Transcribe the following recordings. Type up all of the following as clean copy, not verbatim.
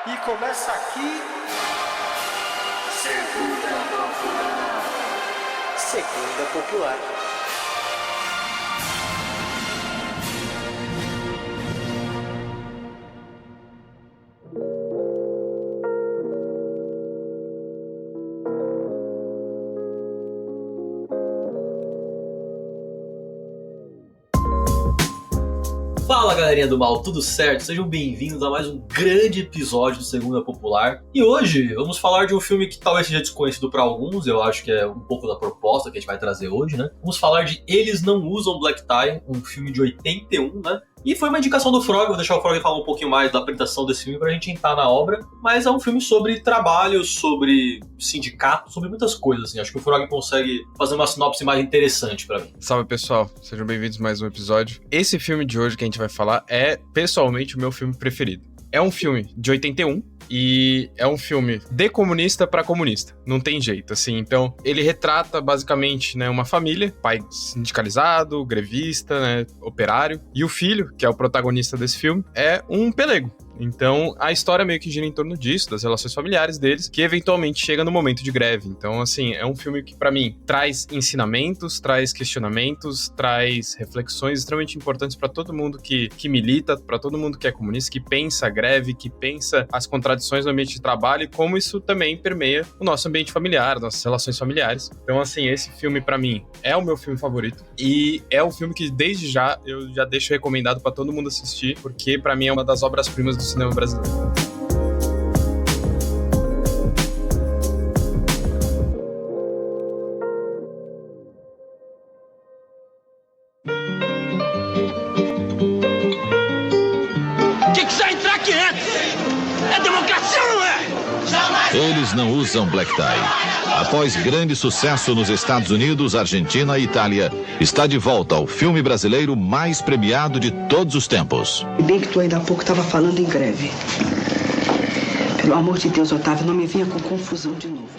E começa aqui. Segunda Popular. Segunda Popular. Fala galerinha do mal, tudo certo? Sejam bem-vindos a mais um grande episódio do Segunda Popular. E hoje vamos falar de um filme que talvez seja desconhecido para alguns, eu acho que é um pouco da proposta que a gente vai trazer hoje, né? Vamos falar de Eles Não Usam Black Tie, um filme de 81, né? E foi uma indicação do Frog, vou deixar o Frog falar um pouquinho mais da apresentação desse filme pra gente entrar na obra. Mas é um filme sobre trabalho, sobre sindicato, sobre muitas coisas, assim. Acho que o Frog consegue fazer uma sinopse mais interessante pra mim. Salve pessoal, sejam bem-vindos a mais um episódio. Esse filme de hoje que a gente vai falar é, pessoalmente, o meu filme preferido. É um filme de 81, e é um filme de comunista pra comunista, não tem jeito, assim. Então, ele retrata basicamente, né, uma família, pai sindicalizado, grevista, né, operário, e o filho, que é o protagonista desse filme, é um pelego. Então, a história meio que gira em torno disso, das relações familiares deles, que eventualmente chega no momento de greve. Então, assim, é um filme que, pra mim, traz ensinamentos, traz questionamentos, traz reflexões extremamente importantes pra todo mundo que milita, pra todo mundo que é comunista, que pensa a greve, que pensa as contradições no ambiente de trabalho e como isso também permeia o nosso ambiente familiar, nossas relações familiares. Então, assim, esse filme, pra mim, é o meu filme favorito e é um filme que, desde já, eu já deixo recomendado pra todo mundo assistir, porque, pra mim, é uma das obras-primas do cinema brasileiro. Tem que só entrar aqui dentro! É democracia ou não é? Jamais! Eles não usam black tie. Após grande sucesso nos Estados Unidos, Argentina e Itália, está de volta ao filme brasileiro mais premiado de todos os tempos. E bem que tu ainda há pouco estava falando em greve. Pelo amor de Deus, Otávio, não me venha com confusão de novo.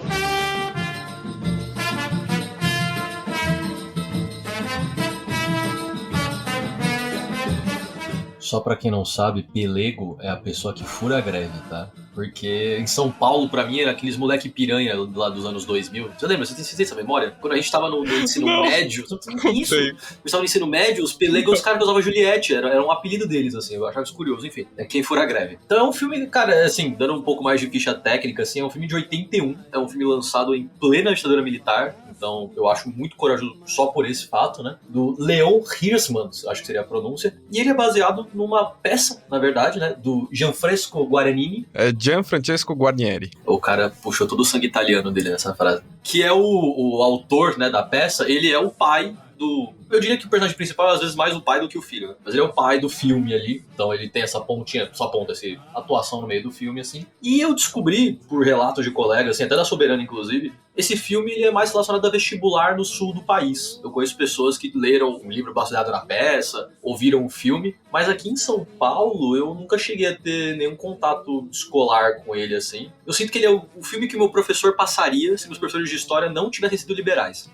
Só pra quem não sabe, pelego é a pessoa que fura a greve, tá? Porque em São Paulo, pra mim, era aqueles moleque piranha lá dos anos 2000. Você lembra? Você tem essa memória? Quando a gente tava no ensino médio... Você não tem isso? Eu estava no ensino médio, os pelegos, os caras que usavam Juliette. Era um apelido deles, assim. Eu achava isso curioso. Enfim, é quem fura a greve. Então é um filme, cara, assim, dando um pouco mais de ficha técnica, assim, é um filme de 81. É um filme lançado em plena ditadura militar. Então eu acho muito corajoso só por esse fato, né? Do Leon Hirschman, acho que seria a pronúncia. E ele é baseado numa peça, na verdade, né? Do Gianfrancesco Guadagnini. É Gianfrancesco Guarnieri. O cara puxou todo o sangue italiano dele nessa frase. Que é o autor, né, da peça. Ele é o pai do... Eu diria que o personagem principal é às vezes mais o pai do que o filho, né? Mas ele é o pai do filme ali. Então ele tem essa pontinha, essa ponta, essa atuação no meio do filme, assim. E eu descobri, por relatos de colegas, assim, até da Soberana, inclusive, esse filme ele é mais relacionado a vestibular no sul do país. Eu conheço pessoas que leram um livro baseado na peça, ouviram o filme, mas aqui em São Paulo eu nunca cheguei a ter nenhum contato escolar com ele, assim. Eu sinto que ele é o filme que o meu professor passaria se meus professores de história não tivessem sido liberais.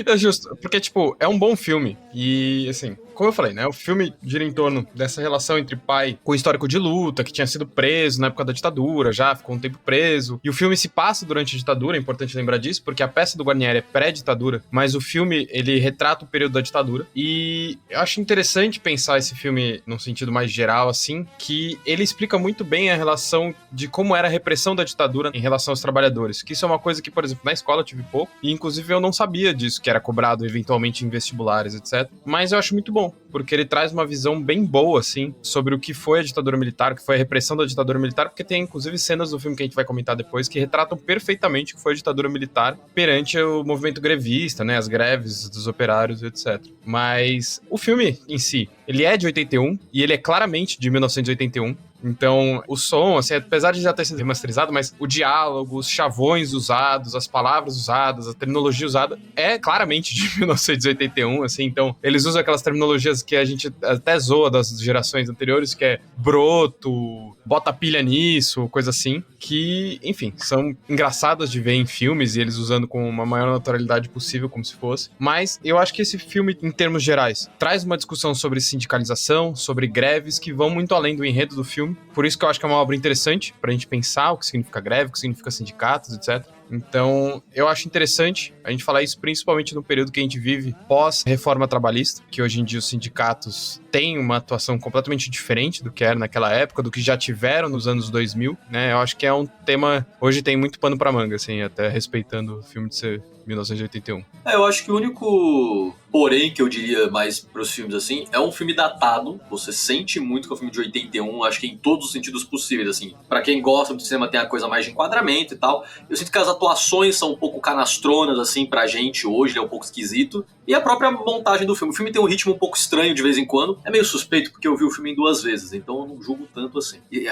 É justo, porque, tipo, é um bom filme. E, assim, como eu falei, né? O filme gira em torno dessa relação entre pai com o histórico de luta, que tinha sido preso na época da ditadura, já ficou um tempo preso. E o filme se passa durante a ditadura, é importante lembrar disso, porque a peça do Guarnieri é pré-ditadura, mas o filme, ele retrata o período da ditadura. E eu acho interessante pensar esse filme num sentido mais geral, assim, que ele explica muito bem a relação de como era a repressão da ditadura em relação aos trabalhadores. Que isso é uma coisa que, por exemplo, na escola eu tive pouco, e inclusive eu não sabia disso, que era cobrado eventualmente em vestibulares, etc. Mas eu acho muito bom, porque ele traz uma visão bem boa, assim, sobre o que foi a ditadura militar, o que foi a repressão da ditadura militar, porque tem, inclusive, cenas do filme que a gente vai comentar depois que retratam perfeitamente o que foi a ditadura militar perante o movimento grevista, né, as greves dos operários, etc. Mas o filme em si, ele é de 81 e ele é claramente de 1981. Então, o som, assim, apesar de já ter sido remasterizado, mas o diálogo, os chavões usados, as palavras usadas, a terminologia usada é claramente de 1981, assim. Então, eles usam aquelas terminologias que a gente até zoa das gerações anteriores, que é broto, bota pilha nisso, coisa assim, que, enfim, são engraçadas de ver em filmes e eles usando com uma maior naturalidade possível, como se fosse. Mas eu acho que esse filme, em termos gerais, traz uma discussão sobre sindicalização, sobre greves, que vão muito além do enredo do filme filme. Por isso que eu acho que é uma obra interessante pra gente pensar o que significa greve, o que significa sindicatos, etc. Então, eu acho interessante a gente falar isso principalmente no período que a gente vive pós-reforma trabalhista, que hoje em dia os sindicatos têm uma atuação completamente diferente do que era naquela época, do que já tiveram nos anos 2000, né? Eu acho que é um tema, hoje tem muito pano pra manga, assim, até respeitando o filme de ser 1981. Eu acho que o único porém que eu diria mais pros filmes assim, é um filme datado, você sente muito que é um filme de 81, acho que em todos os sentidos possíveis, assim. Pra quem gosta do cinema tem a coisa mais de enquadramento e tal, eu sinto que as atuações são um pouco canastronas, assim, pra gente hoje, ele é um poupouco esquisito, e a própria montagem do filme. O filme tem um ritmo um pouco estranho de vez em quando, é meio suspeito porque eu vi o filme em 2 vezes, então eu não julgo tanto assim. E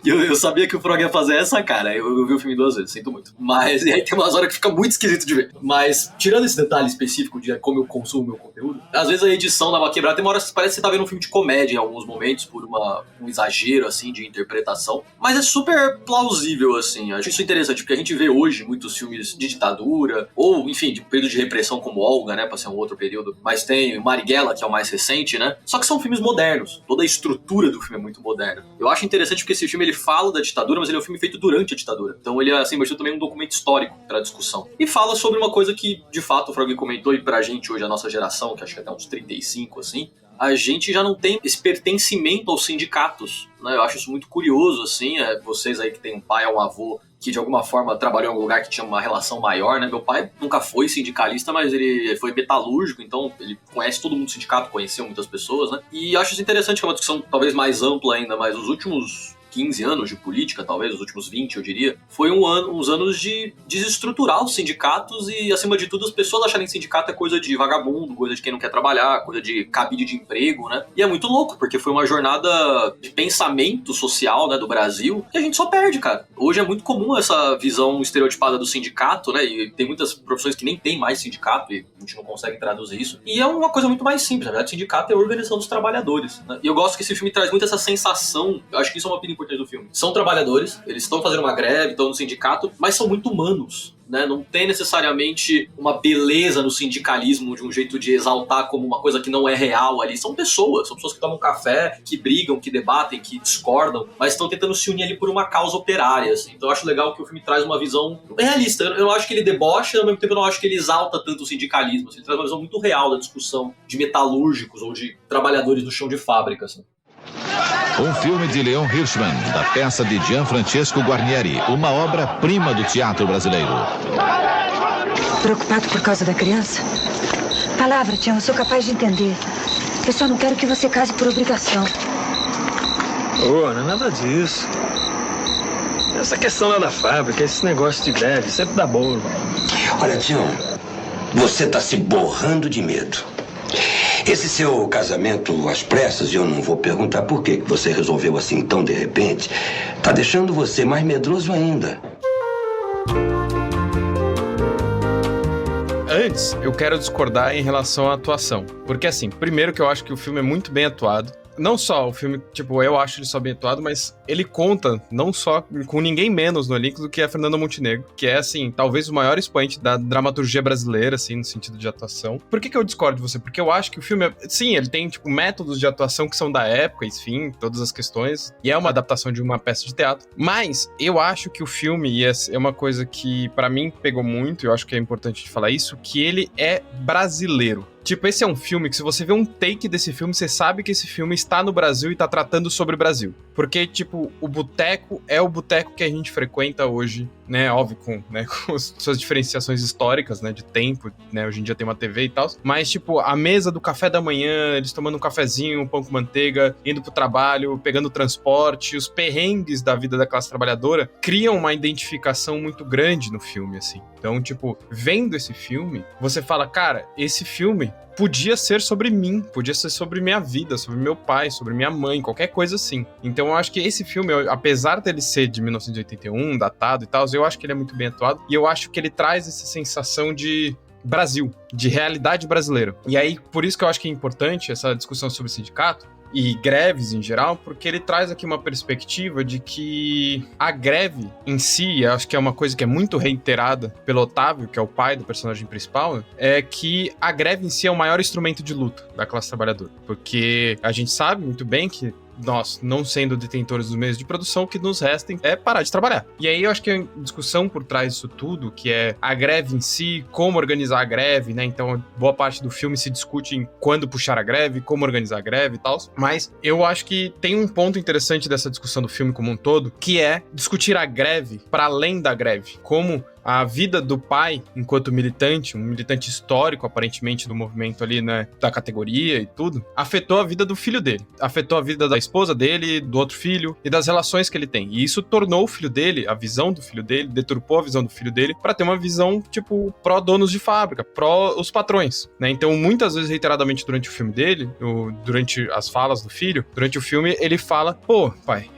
eu sabia que o Frog ia fazer essa cara, eu vi o filme 2 vezes, sinto muito. Mas, e aí tem umas horas que fica muito esquisito de ver. Mas, tirando esse detalhe específico de como eu consumo meu conteúdo, às vezes a edição dá uma quebrada, tem uma hora que parece que você tá vendo um filme de comédia em alguns momentos, por um exagero, assim, de interpretação. Mas é super plausível, assim, acho isso interessante, porque a gente vê hoje muitos filmes de ditadura, ou, enfim, de período de repressão como Olga, né, pra ser um outro período, mas tem Marighella, que é o mais recente, né, só que são filmes modernos, toda a estrutura do filme é muito moderna. Eu acho interessante porque esse filme ele fala da ditadura, mas ele é um filme feito durante a ditadura. Então ele é, assim, também um documento histórico para discussão. E fala sobre uma coisa que, de fato, o Frog comentou, e pra gente hoje, a nossa geração, que acho que até uns 35, assim, a gente já não tem esse pertencimento aos sindicatos, né? Eu acho isso muito curioso, assim, vocês aí que têm um pai ou um avô que de alguma forma trabalhou em algum lugar que tinha uma relação maior, né? Meu pai nunca foi sindicalista, mas ele foi metalúrgico, então ele conhece todo mundo do sindicato, conheceu muitas pessoas, né? E acho isso interessante, que é uma discussão talvez mais ampla ainda, mas os últimos 15 anos de política, talvez, os últimos 20, eu diria, foi uns anos de desestruturar os sindicatos e, acima de tudo, as pessoas acharem que sindicato é coisa de vagabundo, coisa de quem não quer trabalhar, coisa de cabide de emprego, né? E é muito louco, porque foi uma jornada de pensamento social, né, do Brasil, que a gente só perde, cara. Hoje é muito comum essa visão estereotipada do sindicato, né, e tem muitas profissões que nem tem mais sindicato e a gente não consegue traduzir isso. E é uma coisa muito mais simples, na verdade, sindicato é a organização dos trabalhadores, né? E eu gosto que esse filme traz muito essa sensação, eu acho que isso é uma opinião importante do filme. São trabalhadores, eles estão fazendo uma greve, estão no sindicato, mas são muito humanos, né? Não tem necessariamente uma beleza no sindicalismo de um jeito de exaltar como uma coisa que não é real ali. São pessoas que tomam café, que brigam, que debatem, que discordam, mas estão tentando se unir ali por uma causa operária, assim. Então eu acho legal que o filme traz uma visão realista. Eu não acho que ele debocha, ao mesmo tempo eu não acho que ele exalta tanto o sindicalismo, assim. Ele traz uma visão muito real da discussão de metalúrgicos ou de trabalhadores do chão de fábrica, assim. Um filme de Leon Hirschman, da peça de Gianfrancesco Guarnieri, uma obra-prima do teatro brasileiro. Preocupado por causa da criança? Palavra, Tião, eu sou capaz de entender. Eu só não quero que você case por obrigação. Não é nada disso. Essa questão lá da fábrica, esse negócio de greve, sempre dá bolo. Olha, Tião, você tá se borrando de medo. Esse seu casamento às pressas, eu não vou perguntar por que você resolveu assim tão de repente, tá deixando você mais medroso ainda. Antes, eu quero discordar em relação à atuação. Porque, assim, primeiro que eu acho que o filme é muito bem atuado. Não só o filme, tipo, eu acho ele só bem atuado, mas ele conta não só com ninguém menos no elenco do que a Fernanda Montenegro, que é, assim, talvez o maior expoente da dramaturgia brasileira, assim, no sentido de atuação. Por que eu discordo de você? Porque eu acho que o filme, sim, ele tem, tipo, métodos de atuação que são da época, enfim, todas as questões, e é uma adaptação de uma peça de teatro, mas eu acho que o filme, e é uma coisa que pra mim pegou muito, e eu acho que é importante de falar isso, que ele é brasileiro. Tipo, esse é um filme que, se você vê um take desse filme, você sabe que esse filme está no Brasil e tá tratando sobre o Brasil. Porque, tipo, o boteco é o boteco que a gente frequenta hoje, né? Óbvio, com suas diferenciações históricas, né? De tempo, né? Hoje em dia tem uma TV e tal. Mas, tipo, a mesa do café da manhã, eles tomando um cafezinho, um pão com manteiga, indo pro trabalho, pegando transporte, os perrengues da vida da classe trabalhadora, criam uma identificação muito grande no filme, assim. Então, tipo, vendo esse filme, você fala, cara, esse filme podia ser sobre mim, podia ser sobre minha vida, sobre meu pai, sobre minha mãe, qualquer coisa assim. Então eu acho que esse filme, apesar dele ser de 1981, datado e tal, eu acho que ele é muito bem atuado, e eu acho que ele traz essa sensação de Brasil, de realidade brasileira. E aí, por isso que eu acho que é importante essa discussão sobre sindicato, e greves em geral, porque ele traz aqui uma perspectiva de que a greve em si, acho que é uma coisa que é muito reiterada pelo Otávio, que é o pai do personagem principal, né, é que a greve em si é o maior instrumento de luta da classe trabalhadora, porque a gente sabe muito bem que nós, não sendo detentores dos meios de produção, o que nos resta é parar de trabalhar. E aí eu acho que a discussão por trás disso tudo, que é a greve em si, como organizar a greve, né? Então, boa parte do filme se discute em quando puxar a greve, como organizar a greve e tal. Mas eu acho que tem um ponto interessante dessa discussão do filme como um todo, que é discutir a greve para além da greve. Como a vida do pai, enquanto militante, um militante histórico, aparentemente, do movimento ali, né, da categoria e tudo, afetou a vida do filho dele. Afetou a vida da esposa dele, do outro filho e das relações que ele tem. E isso tornou o filho dele, a visão do filho dele, deturpou a visão do filho dele pra ter uma visão, tipo, pró-donos de fábrica, pró-os patrões, né? Então, muitas vezes, reiteradamente, durante o filme dele, durante as falas do filho, durante o filme, ele fala, pô, pai,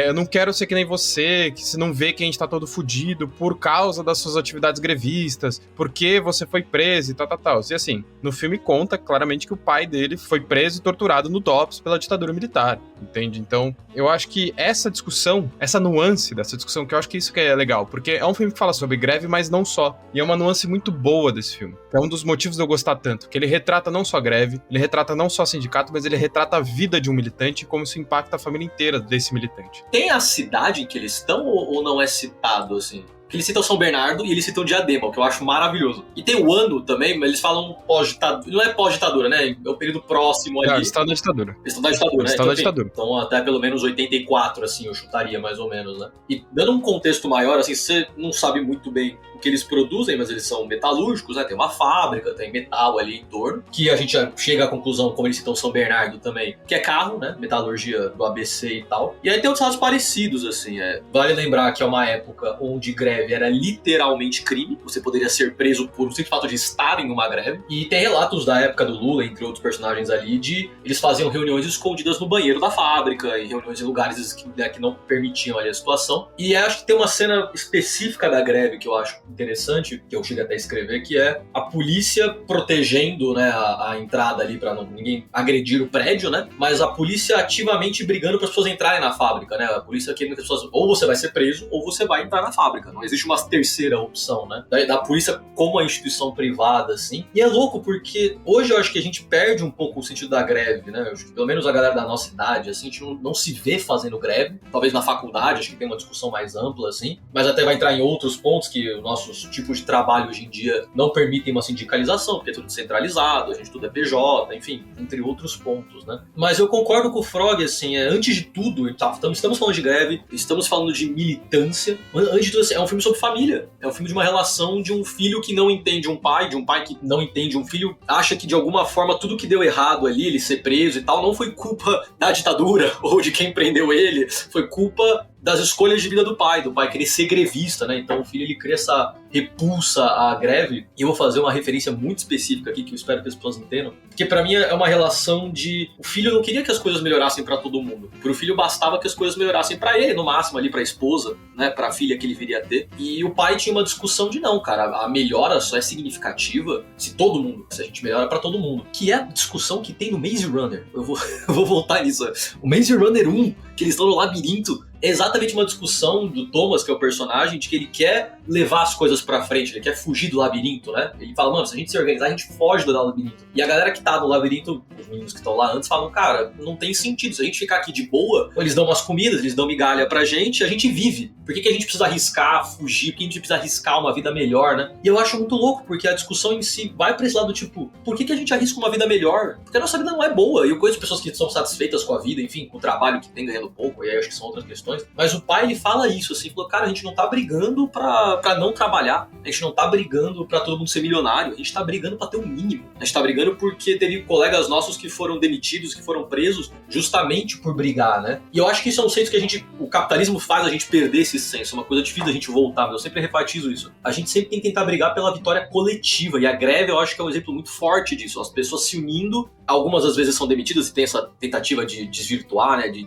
eu não quero ser que nem você, que você não vê que a gente tá todo fudido por causa das suas atividades grevistas, porque você foi preso e tal. E assim, no filme conta claramente que o pai dele foi preso e torturado no DOPS pela ditadura militar, entende? Então, eu acho que essa discussão, essa nuance dessa discussão, que eu acho que isso que é legal, porque é um filme que fala sobre greve, mas não só. E é uma nuance muito boa desse filme. É um dos motivos de eu gostar tanto, que ele retrata não só a greve, ele retrata não só o sindicato, mas ele retrata a vida de um militante e como isso impacta a família inteira desse militante. Tem a cidade em que eles estão ou não é citado, assim? Que eles citam São Bernardo e eles citam Diadema, o que eu acho maravilhoso. E tem o ano também, mas eles falam pós-ditadura. Não é pós-ditadura, né? É o período próximo ali. Eles estão na ditadura. Eles estão na ditadura, né? Estão na ditadura. Então até pelo menos 84, assim, eu chutaria mais ou menos, né? E dando um contexto maior, assim, você não sabe muito bem o que eles produzem, mas eles são metalúrgicos, né? Tem uma fábrica, tem metal ali em torno, que a gente já chega à conclusão, como eles citam São Bernardo também, que é carro, né? Metalurgia do ABC e tal. E aí tem outros lados parecidos, assim, Vale lembrar que é uma época onde greve era literalmente crime, você poderia ser preso por um simples fato de estar em uma greve. E tem relatos da época do Lula, entre outros personagens ali, de eles faziam reuniões escondidas no banheiro da fábrica, e reuniões em lugares que não permitiam ali a situação. E acho que tem uma cena específica da greve que eu acho interessante, que eu cheguei até a escrever, que é a polícia protegendo, né, a entrada ali pra ninguém agredir o prédio, né? Mas a polícia ativamente brigando para as pessoas entrarem na fábrica, né? A polícia querendo que as pessoas, ou você vai ser preso, ou você vai entrar na fábrica. Não existe uma terceira opção, né? Da polícia como a instituição privada, assim. E é louco porque hoje eu acho que a gente perde um pouco o sentido da greve, né? Eu acho que pelo menos a galera da nossa idade, assim, a gente não se vê fazendo greve. Talvez na faculdade, acho que tem uma discussão mais ampla, assim. Mas até vai entrar em outros pontos que os nossos tipos de trabalho hoje em dia não permitem uma sindicalização, porque é tudo descentralizado, a gente tudo é PJ, enfim, entre outros pontos, né? Mas eu concordo com o Frog, assim, antes de tudo, estamos falando de greve, estamos falando de militância. Antes de tudo, assim, é um filme sobre família. É um filme de uma relação de um filho que não entende um pai, de um pai que não entende um filho, acha que de alguma forma tudo que deu errado ali, ele ser preso e tal, não foi culpa da ditadura ou de quem prendeu ele, foi culpa das escolhas de vida do pai querer ser grevista, né? Então o filho, ele cria essa repulsa à greve. E eu vou fazer uma referência muito específica aqui, que eu espero que as pessoas entendam, porque pra mim é uma relação de... O filho não queria que as coisas melhorassem pra todo mundo. Pro filho bastava que as coisas melhorassem pra ele, no máximo ali pra esposa, né? Pra filha que ele viria a ter. E o pai tinha uma discussão de não, cara, a melhora só é significativa se a gente melhora pra todo mundo. Que é a discussão que tem no Maze Runner. Eu vou voltar nisso. O Maze Runner 1, que eles estão no labirinto, é exatamente uma discussão do Thomas, que é o personagem, de que ele quer levar as coisas pra frente, ele quer fugir do labirinto, né? Ele fala, mano, se a gente se organizar, a gente foge do labirinto. E a galera que tá no labirinto, os meninos que estão lá antes, falam, cara, não tem sentido. Se a gente ficar aqui de boa, eles dão umas comidas, eles dão migalha pra gente, a gente vive. Por que a gente precisa arriscar, fugir? Por que a gente precisa arriscar uma vida melhor, né? E eu acho muito louco, porque a discussão em si vai pra esse lado, tipo, por que a gente arrisca uma vida melhor? Porque a nossa vida não é boa. E eu conheço pessoas que são satisfeitas com a vida, enfim, com o trabalho que tem, ganhando pouco, e aí acho que são outras questões. Mas o pai, ele fala isso, assim, falou, cara, a gente não tá brigando pra não trabalhar, a gente não tá brigando pra todo mundo ser milionário, a gente tá brigando pra ter o mínimo. A gente tá brigando porque teve colegas nossos que foram demitidos, que foram presos justamente por brigar, né? E eu acho que isso é um senso que o capitalismo faz a gente perder esse senso, é uma coisa difícil da gente voltar, mas eu sempre refatizo isso. A gente sempre tem que tentar brigar pela vitória coletiva, e a greve eu acho que é um exemplo muito forte disso, as pessoas se unindo, algumas às vezes são demitidas e tem essa tentativa de desvirtuar, né, de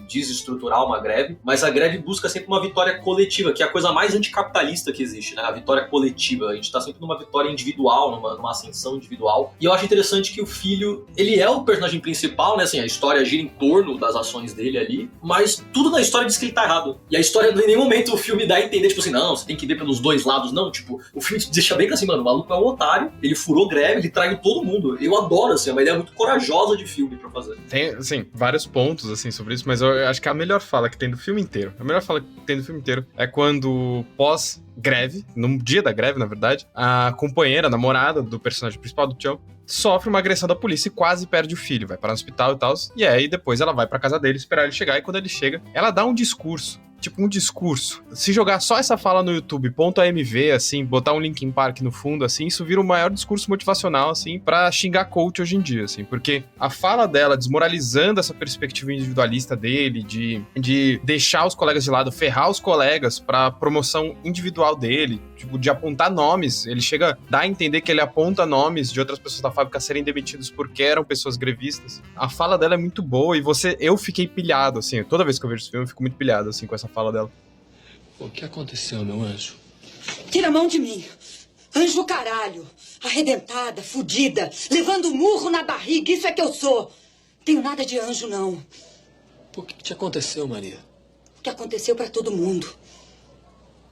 estruturar uma greve, mas a greve busca sempre uma vitória coletiva, que é a coisa mais anticapitalista que existe, né? A vitória coletiva. A gente tá sempre numa vitória individual, numa ascensão individual. E eu acho interessante que o filho, ele é o personagem principal, né? Assim, a história gira em torno das ações dele ali, mas tudo na história diz que ele tá errado. E a história, em nenhum momento, o filme dá a entender, tipo assim, não, você tem que ver pelos dois lados, não. Tipo, o filme deixa bem que assim, mano, o maluco é um otário, ele furou greve, ele traiu todo mundo. Eu adoro, assim, é uma ideia muito corajosa de filme pra fazer. Tem, assim, vários pontos, assim, sobre isso, mas eu acho que a melhor fala que tem do filme inteiro, é quando, pós-greve, no dia da greve, na verdade, a companheira, a namorada do personagem principal, do Tião, sofre uma agressão da polícia e quase perde o filho, vai para o hospital e tal, e aí depois ela vai pra casa dele esperar ele chegar, e quando ele chega, ela dá um discurso. Se jogar só essa fala no YouTube, .amv, assim, botar um Linkin Park no fundo, assim, isso vira o maior discurso motivacional, assim, pra xingar coach hoje em dia, assim, porque a fala dela desmoralizando essa perspectiva individualista dele, de deixar os colegas de lado, ferrar os colegas pra promoção individual dele, tipo, de apontar nomes, ele chega a dar a entender que ele aponta nomes de outras pessoas da fábrica serem demitidos porque eram pessoas grevistas. A fala dela é muito boa e eu fiquei pilhado, assim, toda vez que eu vejo esse filme eu fico muito pilhado, assim, com essa fala dela. O que aconteceu, meu anjo? Tira a mão de mim. Anjo caralho. Arrebentada, fudida, levando murro na barriga, isso é que eu sou. Tenho nada de anjo, não. O que te aconteceu, Maria? O que aconteceu pra todo mundo.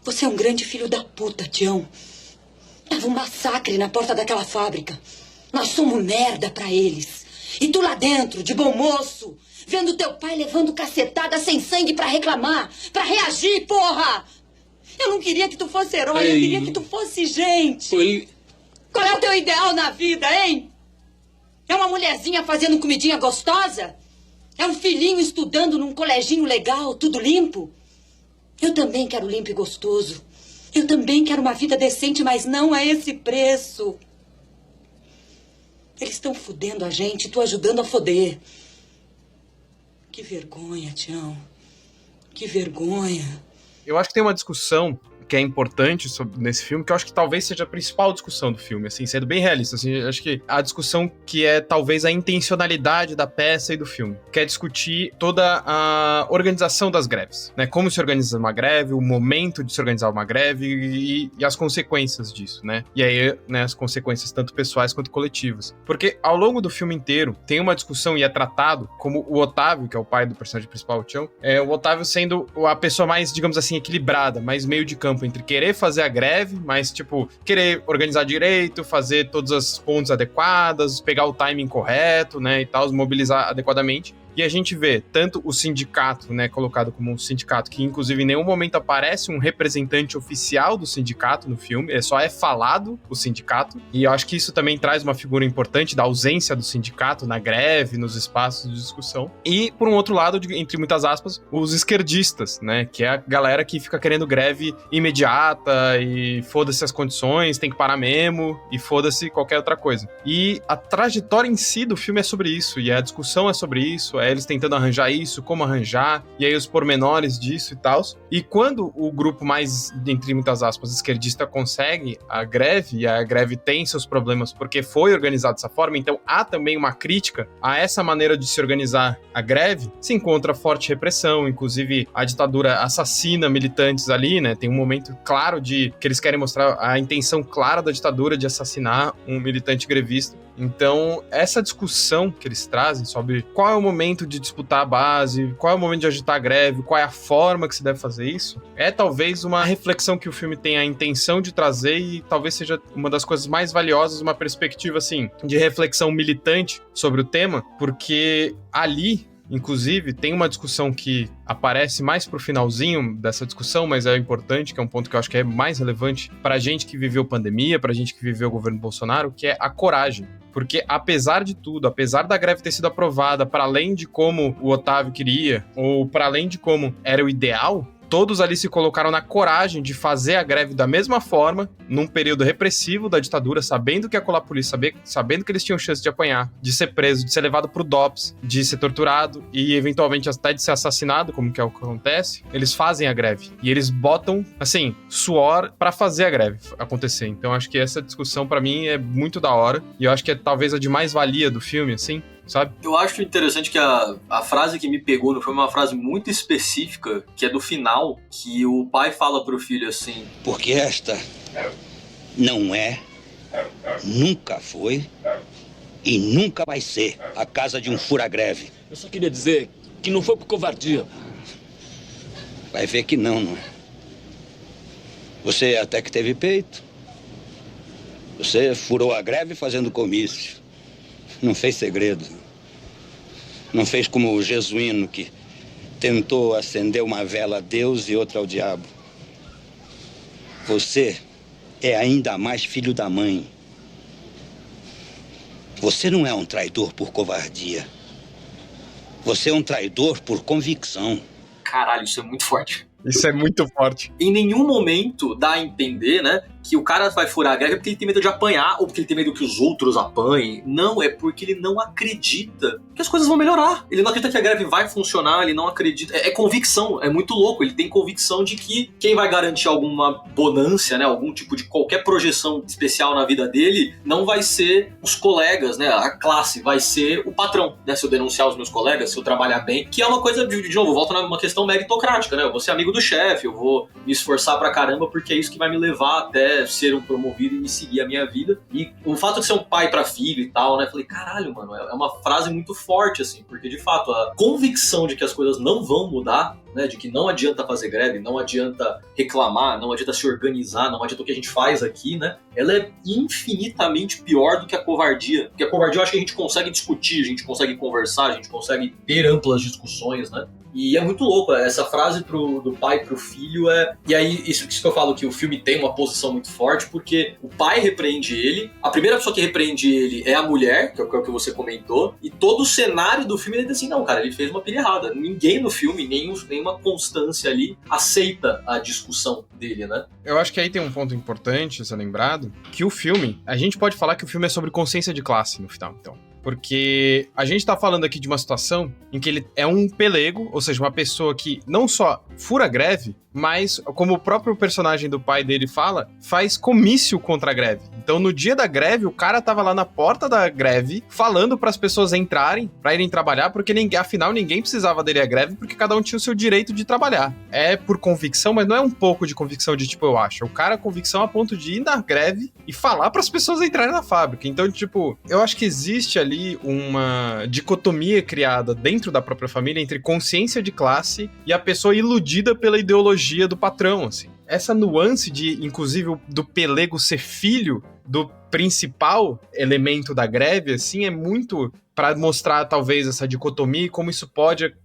Você é um grande filho da puta, Tião. Tava um massacre na porta daquela fábrica. Nós somos merda pra eles. E tu lá dentro, de bom moço, vendo teu pai levando cacetada sem sangue pra reclamar, pra reagir, porra! Eu não queria que tu fosse herói, eu queria que tu fosse gente. Qual é o teu ideal na vida, hein? É uma mulherzinha fazendo comidinha gostosa? É um filhinho estudando num coleginho legal, tudo limpo? Eu também quero limpo e gostoso. Eu também quero uma vida decente, mas não a esse preço. Eles estão fudendo a gente, tu ajudando a foder. Que vergonha, Tião. Que vergonha. Eu acho que tem uma discussão que é importante nesse filme, que eu acho que talvez seja a principal discussão do filme, assim, sendo bem realista, assim, acho que a discussão que é talvez a intencionalidade da peça e do filme, que é discutir toda a organização das greves, né, como se organiza uma greve, o momento de se organizar uma greve e as consequências disso, né, e aí, né, as consequências tanto pessoais quanto coletivas, porque ao longo do filme inteiro tem uma discussão e é tratado como o Otávio, que é o pai do personagem principal, o Tião, o Otávio sendo a pessoa mais, digamos assim, equilibrada, mais meio de campo entre querer fazer a greve, mas, tipo, querer organizar direito, fazer todas as pontes adequadas, pegar o timing correto, né, e tal, mobilizar adequadamente. E a gente vê tanto o sindicato, né, colocado como um sindicato, que inclusive em nenhum momento aparece um representante oficial do sindicato no filme, só é falado o sindicato, e eu acho que isso também traz uma figura importante da ausência do sindicato na greve, nos espaços de discussão. E, por um outro lado, entre muitas aspas, os esquerdistas, né, que é a galera que fica querendo greve imediata, e foda-se as condições, tem que parar mesmo, e foda-se qualquer outra coisa. E a trajetória em si do filme é sobre isso, e a discussão é sobre isso, eles tentando arranjar isso, como arranjar, e aí os pormenores disso e tal. E quando o grupo mais, entre muitas aspas, esquerdista consegue a greve, e a greve tem seus problemas porque foi organizado dessa forma, então há também uma crítica a essa maneira de se organizar a greve, se encontra forte repressão, inclusive a ditadura assassina militantes ali, né? Tem um momento claro de que eles querem mostrar a intenção clara da ditadura de assassinar um militante grevista. Então, essa discussão que eles trazem sobre qual é o momento de disputar a base, qual é o momento de agitar a greve, qual é a forma que se deve fazer isso, é talvez uma reflexão que o filme tem a intenção de trazer e talvez seja uma das coisas mais valiosas, uma perspectiva, assim, de reflexão militante sobre o tema, porque ali, inclusive, tem uma discussão que aparece mais pro finalzinho dessa discussão, mas é importante, que é um ponto que eu acho que é mais relevante pra gente que viveu pandemia, pra gente que viveu o governo Bolsonaro, que é a coragem. Porque, apesar de tudo, apesar da greve ter sido aprovada para além de como o Otávio queria, ou para além de como era o ideal, todos ali se colocaram na coragem de fazer a greve da mesma forma, num período repressivo da ditadura, sabendo que ia colar a polícia, sabendo que eles tinham chance de apanhar, de ser preso, de ser levado pro DOPS, de ser torturado e eventualmente até de ser assassinado, como que é o que acontece. Eles fazem a greve e eles botam, assim, suor pra fazer a greve acontecer. Então acho que essa discussão pra mim é muito da hora e eu acho que é talvez a de mais valia do filme, assim, sabe? Eu acho interessante que a frase que me pegou no filme é uma frase muito específica, que é do final, que o pai fala pro filho assim... Porque esta não é, nunca foi e nunca vai ser a casa de um fura-greve. Eu só queria dizer que não foi por covardia. Vai ver que não é? Você até que teve peito. Você furou a greve fazendo comício. Não fez segredo. Não fez como o jesuíno que tentou acender uma vela a Deus e outra ao diabo. Você é ainda mais filho da mãe. Você não é um traidor por covardia. Você é um traidor por convicção. Caralho, isso é muito forte. Isso é muito forte. Em nenhum momento dá a entender, né, que o cara vai furar a greve porque ele tem medo de apanhar ou porque ele tem medo que os outros apanhem. Não, é porque ele não acredita que as coisas vão melhorar. Ele não acredita que a greve vai funcionar, ele não acredita. É convicção, é muito louco. Ele tem convicção de que quem vai garantir alguma bonância, né, algum tipo de qualquer projeção especial na vida dele, não vai ser os colegas, né, a classe, vai ser o patrão, né, se eu denunciar os meus colegas, se eu trabalhar bem, que é uma coisa, de novo, volta numa questão meritocrática, né, eu vou ser amigo do chefe, eu vou me esforçar pra caramba porque é isso que vai me levar até ser um promovido e seguir a minha vida. E o fato de ser um pai pra filho e tal, né, falei, caralho, mano, é uma frase muito forte, assim, porque de fato a convicção de que as coisas não vão mudar, né, de que não adianta fazer greve, não adianta reclamar, não adianta se organizar, não adianta o que a gente faz aqui, né, ela é infinitamente pior do que a covardia. Porque a covardia eu acho que a gente consegue discutir, a gente consegue conversar, a gente consegue ter amplas discussões, né. E é muito louco, essa frase do pai pro filho é... E aí, isso que eu falo, que o filme tem uma posição muito forte, porque o pai repreende ele, a primeira pessoa que repreende ele é a mulher, que é o que você comentou, e todo o cenário do filme ele diz assim, não, cara, ele fez uma pilha errada. Ninguém no filme, nenhuma constância ali, aceita a discussão dele, né? Eu acho que aí tem um ponto importante a ser lembrado, que o filme, a gente pode falar que o filme é sobre consciência de classe no final, então. Porque a gente tá falando aqui de uma situação em que ele é um pelego, ou seja, uma pessoa que não só fura greve, mas, como o próprio personagem do pai dele fala, faz comício contra a greve. Então, no dia da greve, o cara tava lá na porta da greve, falando pras pessoas entrarem, pra irem trabalhar, porque afinal ninguém precisava dele a greve, porque cada um tinha o seu direito de trabalhar. É por convicção, mas não é um pouco de convicção de, tipo, eu acho. O cara, convicção a ponto de ir na greve e falar pras pessoas entrarem na fábrica. Então, tipo, eu acho que existe ali uma dicotomia criada dentro da própria família entre consciência de classe e a pessoa iludida pela ideologia do patrão, assim. Essa nuance de, inclusive, do pelego ser filho do principal elemento da greve, assim, é muito para mostrar, talvez, essa dicotomia e como isso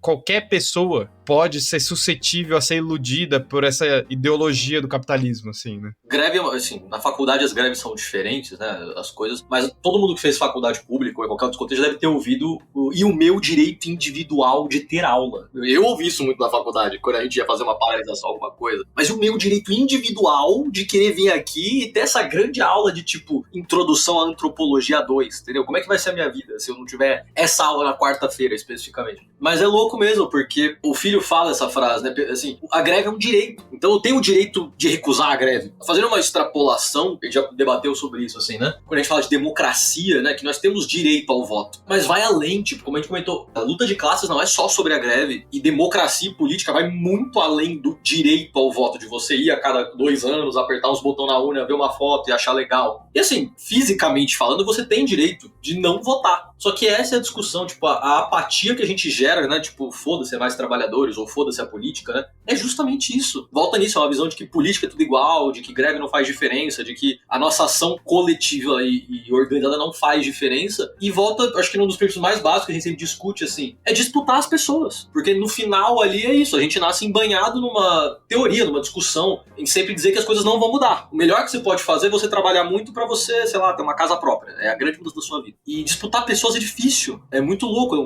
qualquer pessoa pode ser suscetível a ser iludida por essa ideologia do capitalismo, assim, né? Greve, assim, na faculdade as greves são diferentes, né, as coisas, mas todo mundo que fez faculdade pública ou qualquer outro contexto deve ter ouvido e o meu direito individual de ter aula. Eu ouvi isso muito na faculdade, quando a gente ia fazer uma paralisação, alguma coisa, mas o meu direito individual de querer vir aqui e ter essa grande aula de, tipo, introdução à antropologia 2, entendeu? Como é que vai ser a minha vida se eu não tiver essa aula na quarta-feira, especificamente? Mas é louco mesmo, porque o filho fala essa frase, né? Assim, a greve é um direito. Então eu tenho o direito de recusar a greve. Fazendo uma extrapolação, a gente já debateu sobre isso, assim, né? Quando a gente fala de democracia, né? Que nós temos direito ao voto. Mas vai além, tipo, como a gente comentou, a luta de classes não é só sobre a greve. E democracia e política vai muito além do direito ao voto, de você ir a cada 2 anos, apertar os botões na urna, ver uma foto e achar legal. E assim, fisicamente falando, você tem direito de não votar. Só que essa é a discussão, tipo, a apatia que a gente gera, né? Tipo, foda-se, é mais trabalhadores, ou foda-se a política, né? É justamente isso. Volta nisso, é uma visão de que política é tudo igual, de que greve não faz diferença, de que a nossa ação coletiva e organizada não faz diferença. E volta, acho que num dos princípios mais básicos que a gente sempre discute, assim, é disputar as pessoas. Porque no final ali é isso, a gente nasce embanhado numa teoria, numa discussão, em sempre dizer que as coisas não vão mudar. O melhor que você pode fazer é você trabalhar muito pra você, sei lá, ter uma casa própria. É a grande mudança da sua vida. E disputar pessoas é difícil. É muito louco.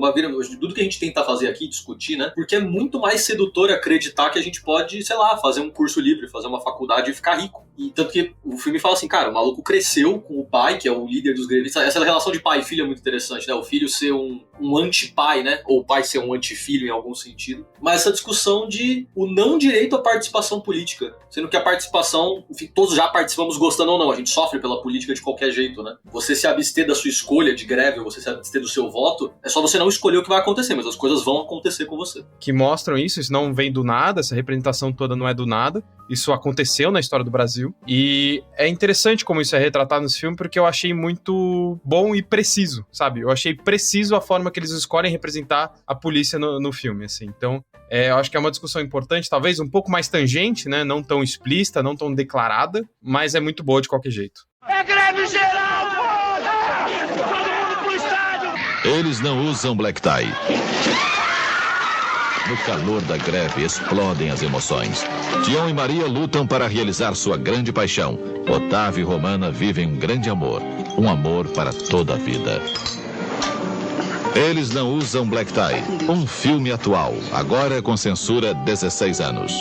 Tudo que a gente tenta fazer aqui, discutir, né? Porque é muito mais sedutor acreditar que a gente pode, sei lá, fazer um curso livre, fazer uma faculdade e ficar rico. E tanto que o filme fala assim, cara, o maluco cresceu com o pai, que é o líder dos grevistas. Essa relação de pai e filho é muito interessante, né? O filho ser um anti-pai, né? Ou o pai ser um anti-filho em algum sentido. Mas essa discussão de o não direito à participação política. Sendo que a participação, enfim, todos já participamos gostando ou não. A gente sofre pela política de qualquer jeito, né? Você se abster da sua escolha de greve, ou você se abster do seu voto, é só você não escolher o que vai acontecer, mas as coisas vão acontecer com você. Que mostram isso não vem do nada, essa representação toda não é do nada. Isso aconteceu na história do Brasil. E é interessante como isso é retratado nesse filme, porque eu achei muito bom e preciso, sabe? Eu achei preciso a forma que eles escolhem representar a polícia no filme, assim. Então, eu acho que é uma discussão importante, talvez um pouco mais tangente, né? Não tão explícita, não tão declarada, mas é muito boa de qualquer jeito. É greve geral, porra! Todo mundo pro estádio! Eles não usam black tie. No calor da greve, explodem as emoções. Tião e Maria lutam para realizar sua grande paixão. Otávio e Romana vivem um grande amor. Um amor para toda a vida. Eles não usam black tie. Um filme atual, agora com censura 16 anos.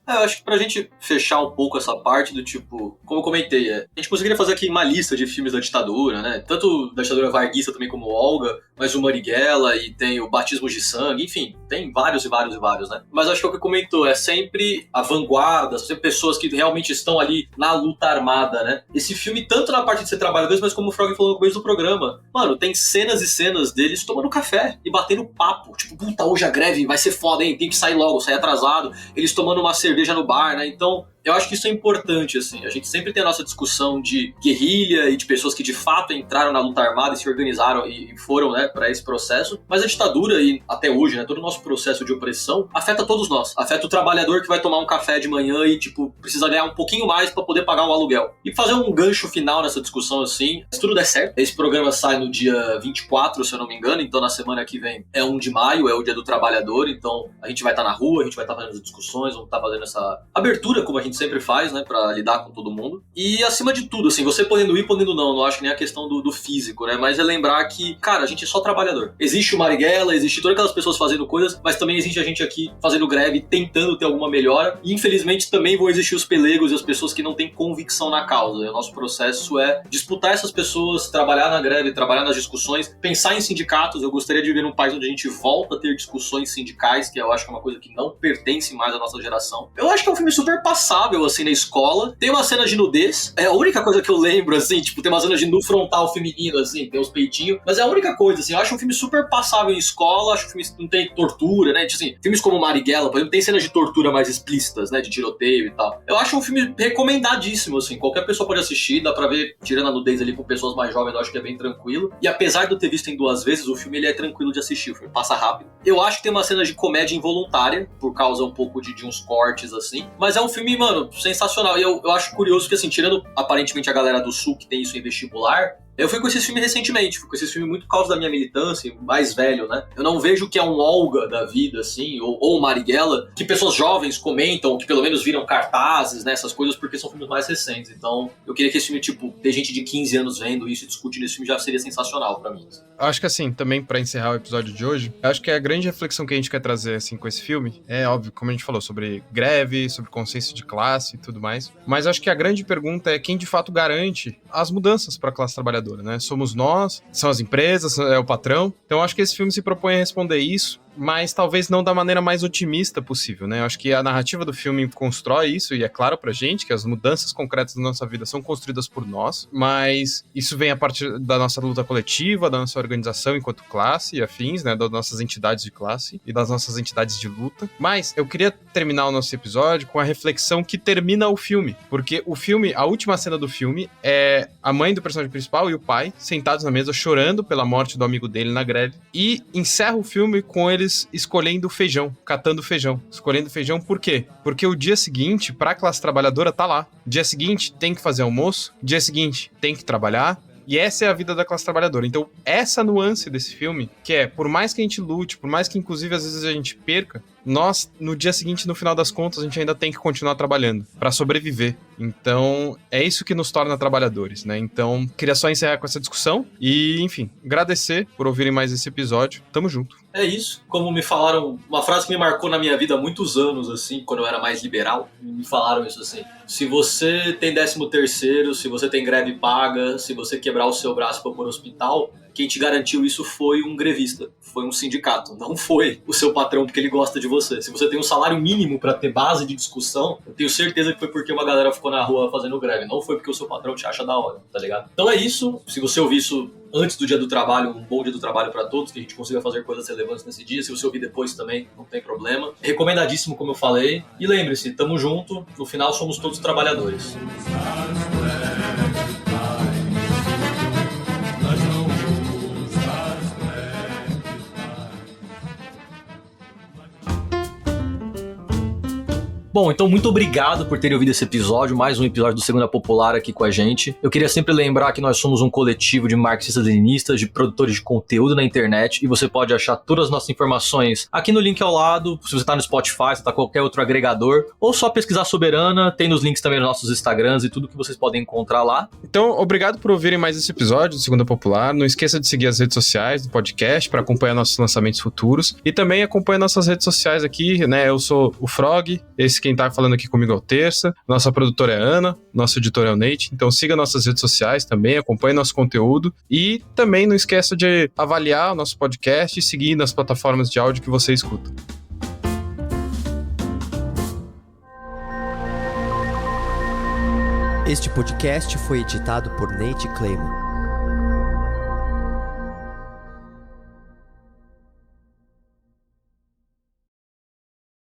Eu acho que pra gente fechar um pouco essa parte do tipo, como eu comentei, a gente conseguiria fazer aqui uma lista de filmes da ditadura, né? Tanto da ditadura varguista também como Olga, mas o Marighella e tem o Batismo de Sangue, enfim, tem vários e vários e vários, né? Mas acho que é o que comentou, é sempre a vanguarda, são sempre pessoas que realmente estão ali na luta armada, né? Esse filme, tanto na parte de ser trabalhadores, mas como o Frog falou no começo do programa, mano, tem cenas e cenas deles tomando café e batendo papo, tipo, puta, hoje a greve vai ser foda, hein? Tem que sair logo, sair atrasado, eles tomando uma cerveja no bar, né? Então, eu acho que isso é importante, assim. A gente sempre tem a nossa discussão de guerrilha e de pessoas que de fato entraram na luta armada e se organizaram e foram, né, para esse processo. Mas a ditadura e até hoje, né, todo o nosso processo de opressão afeta todos nós. Afeta o trabalhador que vai tomar um café de manhã e, tipo, precisa ganhar um pouquinho mais para poder pagar um aluguel. E fazer um gancho final nessa discussão, assim, se tudo der certo. Esse programa sai no dia 24, se eu não me engano, então na semana que vem é 1 de maio, é o dia do trabalhador, então a gente vai estar na rua, a gente vai estar fazendo as discussões, vamos estar fazendo essa abertura, como a gente sempre faz, né, pra lidar com todo mundo. E acima de tudo, assim, você podendo ir, podendo não acho que nem a questão do físico, né, mas é lembrar que, cara, a gente é só trabalhador. Existe o Marighella, existe todas aquelas pessoas fazendo coisas, mas também existe a gente aqui fazendo greve, tentando ter alguma melhora, e infelizmente também vão existir os pelegos e as pessoas que não têm convicção na causa. E o nosso processo é disputar essas pessoas, trabalhar na greve, trabalhar nas discussões, pensar em sindicatos. Eu gostaria de viver num país onde a gente volta a ter discussões sindicais, que eu acho que é uma coisa que não pertence mais à nossa geração. Eu acho que é um filme super passável, assim, na escola. Tem uma cena de nudez, é a única coisa que eu lembro, assim, tipo, tem uma cena de nu frontal feminino, assim, tem os peitinhos, mas é a única coisa, assim, eu acho um filme super passável em escola, acho que o filme não tem tortura, né, tipo assim, filmes como Marighella, por exemplo, tem cenas de tortura mais explícitas, né, de tiroteio e tal. Eu acho um filme recomendadíssimo, assim, qualquer pessoa pode assistir, dá pra ver, tirando a nudez ali com pessoas mais jovens, eu acho que é bem tranquilo, e apesar de eu ter visto em 2 vezes, o filme, ele é tranquilo de assistir, o filme passa rápido. Eu acho que tem uma cena de comédia involuntária, por causa um pouco de uns cortes, assim, mas é um filme, mano, sensacional. E eu acho curioso que, assim, tirando aparentemente a galera do Sul que tem isso em vestibular, eu fui com esse filme recentemente, fui com esse filme muito por causa da minha militância, mais velho, né? Eu não vejo que é um Olga da vida, assim, ou Marighella, que pessoas jovens comentam, que pelo menos viram cartazes, né, essas coisas, porque são filmes mais recentes. Então, eu queria que esse filme, tipo, ter gente de 15 anos vendo isso e discutindo esse filme já seria sensacional pra mim. Acho que, assim, também pra encerrar o episódio de hoje, acho que a grande reflexão que a gente quer trazer, assim, com esse filme é, óbvio, como a gente falou, sobre greve, sobre consciência de classe e tudo mais, mas acho que a grande pergunta é quem de fato garante as mudanças pra classe trabalhadora, né? Somos nós, são as empresas, é o patrão. Então acho que esse filme se propõe a responder isso, mas talvez não da maneira mais otimista possível, né? Eu acho que a narrativa do filme constrói isso, e é claro pra gente que as mudanças concretas da nossa vida são construídas por nós, mas isso vem a partir da nossa luta coletiva, da nossa organização enquanto classe e afins, né? Das nossas entidades de classe e das nossas entidades de luta. Mas eu queria terminar o nosso episódio com a reflexão que termina o filme, porque o filme, a última cena do filme é a mãe do personagem principal e o pai sentados na mesa chorando pela morte do amigo dele na greve, e encerra o filme com eles escolhendo feijão, catando feijão. Escolhendo feijão por quê? Porque o dia seguinte, pra classe trabalhadora, tá lá. Dia seguinte, tem que fazer almoço. Dia seguinte, tem que trabalhar. E essa é a vida da classe trabalhadora. Então, essa nuance desse filme, que é, por mais que a gente lute, por mais que inclusive às vezes a gente perca, nós, no dia seguinte, no final das contas, a gente ainda tem que continuar trabalhando para sobreviver. Então, é isso que nos torna trabalhadores, né? Então, queria só encerrar com essa discussão e, enfim, agradecer por ouvirem mais esse episódio. Tamo junto. É isso. Como me falaram, uma frase que me marcou na minha vida há muitos anos, assim, quando eu era mais liberal, me falaram isso assim: se você tem 13º, se você tem greve paga, se você quebrar o seu braço para pôr no hospital, quem te garantiu isso foi um grevista, foi um sindicato, não foi o seu patrão porque ele gosta de você. Se você tem um salário mínimo para ter base de discussão, eu tenho certeza que foi porque uma galera ficou na rua fazendo greve, não foi porque o seu patrão te acha da hora, tá ligado? Então é isso. Se você ouvir isso antes do dia do trabalho, um bom dia do trabalho para todos, que a gente consiga fazer coisas relevantes nesse dia. Se você ouvir depois também, não tem problema. Recomendadíssimo, como eu falei. E lembre-se, tamo junto, no final somos todos trabalhadores. Bom, então muito obrigado por terem ouvido esse episódio, mais um episódio do Segunda Popular aqui com a gente. Eu queria sempre lembrar que nós somos um coletivo de marxistas-leninistas, de produtores de conteúdo na internet, e você pode achar todas as nossas informações aqui no link ao lado, se você tá no Spotify, se tá qualquer outro agregador, ou só pesquisar Soberana, tem nos links também nos nossos Instagrams e tudo que vocês podem encontrar lá. Então, obrigado por ouvirem mais esse episódio do Segunda Popular. Não esqueça de seguir as redes sociais do podcast para acompanhar nossos lançamentos futuros, e também acompanha nossas redes sociais aqui, né? Eu sou o Frog, quem tá falando aqui comigo é o Terça, nossa produtora é a Ana, nosso editor é o Nate, então siga nossas redes sociais também, acompanhe nosso conteúdo e também não esqueça de avaliar o nosso podcast e seguir nas plataformas de áudio que você escuta. Este podcast foi editado por Nate Clayman.